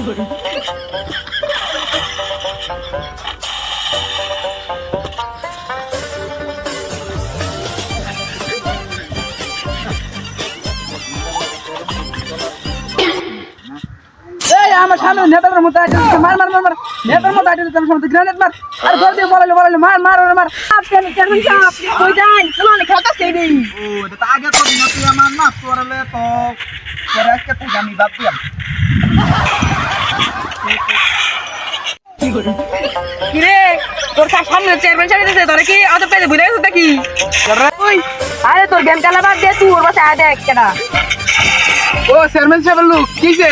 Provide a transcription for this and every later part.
আমার সামনে নেতার মতো মার মার মার মার নেতার মতো আইতে তোর সামনে গ্রেনেড মার আর ঘর দিয়ে বলাইলো মার মার মার আপনি চেয়ারম্যান সাহেব কই যান চলো না খেলতে সেই দিই ও এটা আগে তো দিন তুই আমার না তোরলে তো তোর আজকে তুই জানি বাদ দিলাম কি রে তোর সামনে চেয়ারম্যান সাহেব দিতে তোর কি অত পেলে ভুলে গেছিস নাকি ওই আরে তোর গেম খেলা বাদ দে তুই ওর পাশে আয় দেখ কেডা ও চেয়ারম্যান সাহেব লোক কিছে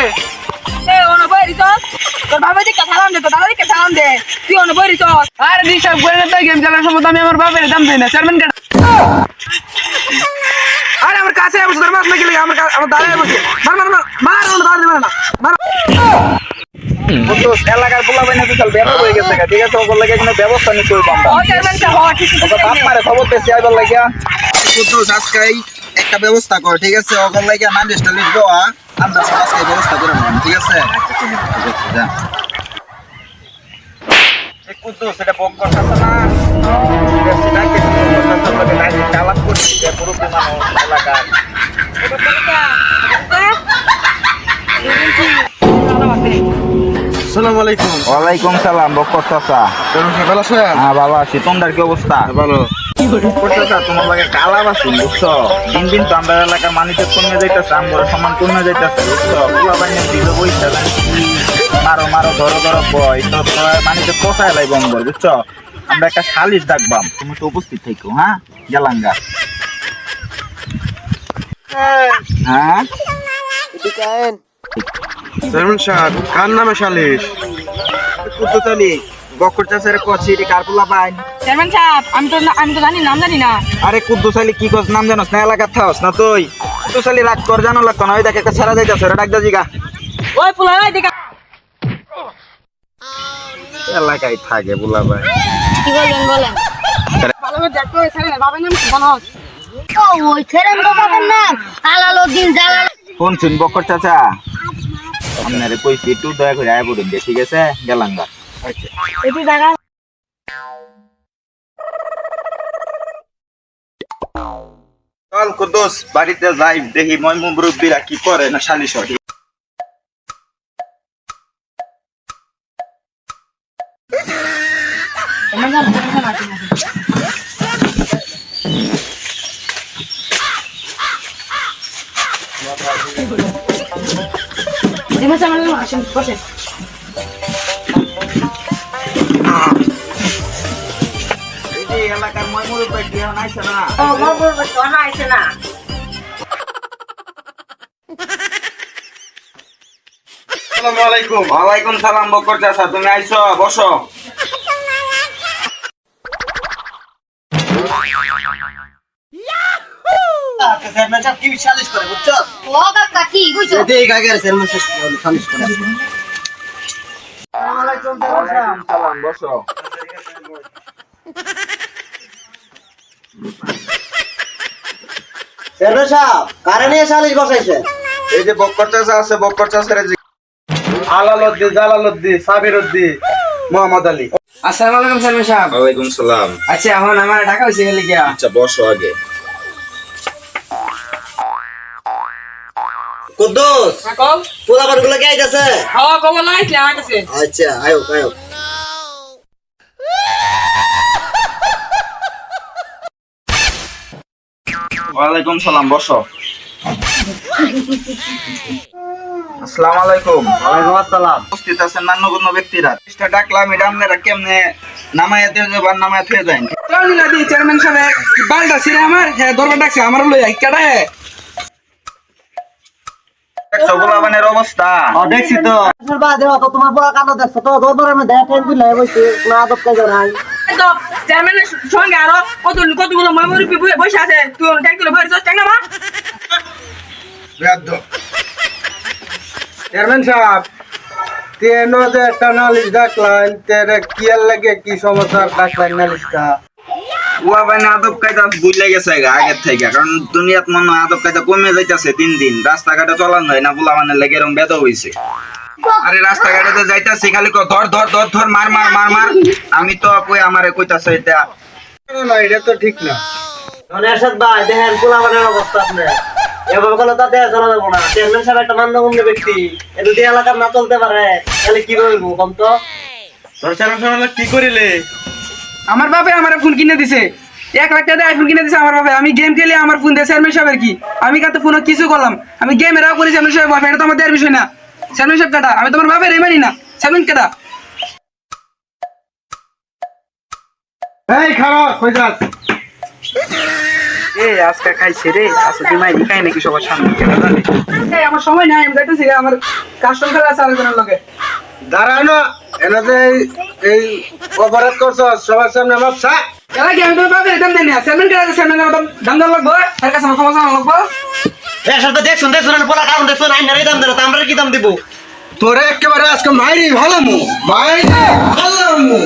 এ ওনো বইরিছস তোর বাবা দিকে সালাম দে তোর দাদা দিকে সালাম দে তুই ওনো বইরিছস আরে দিশাব করে না গেম খেলার সময় আমি আমার বাবার দাম দেই না চেয়ারম্যান কে আরে আমার কাছে বসে তোর মাছ নাকি আমার দাঁড়ায় বসে মার মার মার মার ওনো দাঁড়ায় মার না মার তো এলাকার পোলা বাইনা তো চল বেরো হয়ে গেছে ঠিক আছে ওর লাগে কোনো ব্যবস্থা নিতে হইব আমরা ও চেয়ারম্যান সাহেব হওয়া ঠিক আছে বাপ মারে খবর পেছি আইবার লাগিয়া তো আজকেই একটা ব্যবস্থা কর ঠিক আছে ওর লাগিয়া নাম লিস্ট লিখবো আমরা সমাজকে ব্যবস্থা করে নেব ঠিক আছে যা এই কুদ্দু সেটা বক করছস না সেটা কি করছস লাগে লাইন চালাক করছিস পুরো মানুষ এলাকার এটা কোনটা আসসালামু আলাইকুম ওয়ালাইকুম সালাম বকর চাচা তুমি ভালো আছো হ্যাঁ ভালো আছি তোমার কি অবস্থা ভালো বকর চাচা তোমার লাগে কালাব আছে বুঝছো দিন দিন তো আমরা এলাকার মানুষের কমে যাইতাছে আমরা সমান কমে যাইতাছে বুঝছো পোলা বাইনে দিল বইতা মারো মারো ধরো ধরো বই তো মানুষের কোথায় লাই বন্ধ বুঝছো আমরা একটা সালিশ ডাকবাম তুমি তো উপস্থিত থেকো হ্যাঁ গেলাঙ্গা হ্যাঁ এদিকে আইন চেয়ারম্যান সাহেব কার নামে সালিশ কুতুতালি বকর চাচারে কছি রে কার পোলা বাইন চেয়ারম্যান সাহেব আমি তো জানি নাম জানি না আরে কুতুতালি কি কস নাম জানোস না এলাকা থাকস না তুই কুতুতালি রাগ কর জানো লাগতো না ওই দেখ একটা ছাড়া যাইতাছে রে ডাক দা জিগা ওই পোলা ওই দিকা এলাকায় থাকে পোলা ভাই কি বলেন ভালো করে দেখো এখানে বাবার নাম কি জানোস ও ওই ছেলের বাবার নাম আলালউদ্দিন জালাল ফোন শুন বকর চাচা আপনারে কইছি একটু দয়া করে আয় পড়ুন ঠিক আছে গেলাঙ্গা আচ্ছা এটি জায়গা চল কুদ্দুস বাড়িতে যাই দেখি মই মুরব্বিরা কি করে না সালিশ হয় বসে এলাকার মই মুরব্বি কি আইছে না ও মুরব্বি তো আইছে না আসসালামু আলাইকুম ওয়ালাইকুম সালাম বকর চাচা তুমি আইছো বসো চেয়ারম্যান সাহেব কি সালিশ করে বুঝছো ও কাকা কি কইছো এই কাগের চেয়ারম্যান সাহেব সালিশ করে আসসালামু আলাইকুম সালাম বসো চেয়ারম্যান সাহেব কারে নিয়ে সালিশ বসাইছে এই যে বকর চাচা আছে বকর চাচারে আলালউদ্দিন জালালউদ্দিন সাবিরউদ্দিন মোহাম্মদ আলী আসসালামু আলাইকুম চেয়ারম্যান সাহেব ওয়ালাইকুম সালাম আচ্ছা এখন আমার ঢাকা হইছে গেলে কি আচ্ছা বসো আগে কুদ্দুস কল পোলাপান গুলো কে আইতাছে হ্যাঁ কল লাইছে আমাইতাছে আচ্ছা আয়ো আয়ো ওয়ালাইকুম সালাম বসো আসসালামু আলাইকুম ওয়ালাইকুম আসসালাম উপস্থিত আছেন মান্যগণ্য ব্যক্তিরা চেষ্টা ডাকলাম এটা আপনারা কেমনে নামায়া দিয়ে যাবেন নামায়া থয়ে যান চলিলা দি চেয়ারম্যান সাহেব বালটা ছিড়ে আমার হ্যাঁ দরবার ডাকছে আমার লই আই কেডা হে সবুলাবানের অবস্থা দেখছি তো বাদে তো তোমার বড় কান্দ দেখছো তো দরবারে মে দেখেন দিলে বইছে না আদব কাজ নাই তো চেয়ারম্যানের সঙ্গে আরো কতগুলো মেমোরি বসে আছে তুই ট্যাঙ্কুলো ভরে ট্যাঙ্ক না চেয়ারম্যান সাহেব তেনো যে একটা নালিশ ডাকলেন তেরে কি লাগে কি সমস্যা ডাকলেন নালিশটা ওয়াবানে আদব কায়দা ভুলে গেছে আগের থেকে কারণ দুনিয়াত মনে আদব কায়দা কমে যাইতাছে দিন দিন রাস্তাঘাটে চলানো হয় না পোলা মানে লেগে এরকম বেদ হইছে আরে রাস্তাঘাটে তো যাইতাছি খালি ধর ধর ধর ধর মার মার মার মার আমি তো কই আমারে কইতাছে এটা না এটা তো ঠিক না। মানে এরশাদ ভাই দেখেন পোলাপানের অবস্থা আপনার এভাবে কোনো তাতে চলা যাবো না। চেয়ারম্যান সাহেব একটা মান্যগণ্য ব্যক্তি, এ যদি এলাকার না চলতে পারে তাহলে কি বলবো কম তো। তোর চেয়ারম্যান কি করিলে? আমার বাপে আমার ফোন কিনে দিছে 1 লাখ টাকা আইফোন কিনে দিছে আমার বাপে। আমি গেম খেলি আমার ফোন দিয়ে চেয়ারম্যান সাহেবের কি আমি কাতে ফোনে কিছু করলাম আমি গেম এরাও করি চেয়ারম্যান সাহেব বাপে এটা তো আমার দেয়ার বিষয় না। চেয়ারম্যান সাহেব কাটা আমি তোমার বাপের মানি না চেয়ারম্যান কাটা। এই খারাপ কই যাস? এ আজকে খাইছে রে আজকে তুই মাই খাই নাকি সবার সামনে কেন জানি এই আমার সময় নাই আমি যাইতেছি আমার কাস্টমার আছে আরেকজনের লগে। দাঁড়ানো এনে যে এই অপরাধ করছ সবার সামনে মাপসা। এলা কি আমি তোমার বাপের দাম দেই না চেয়ারম্যান কাটা চেয়ারম্যান দাম দাম লাগবো তার কাছে আমার ক্ষমতা লাগবো। এরশাদ ভাই দেখছুন দেখছুন পোলা কারণ দেখছুন আইনারই দাম দিল তো আমরা কি দাম দিব? তোরে একেবারে আজকে মাইরি ভালো মু মাইরি ভালো মু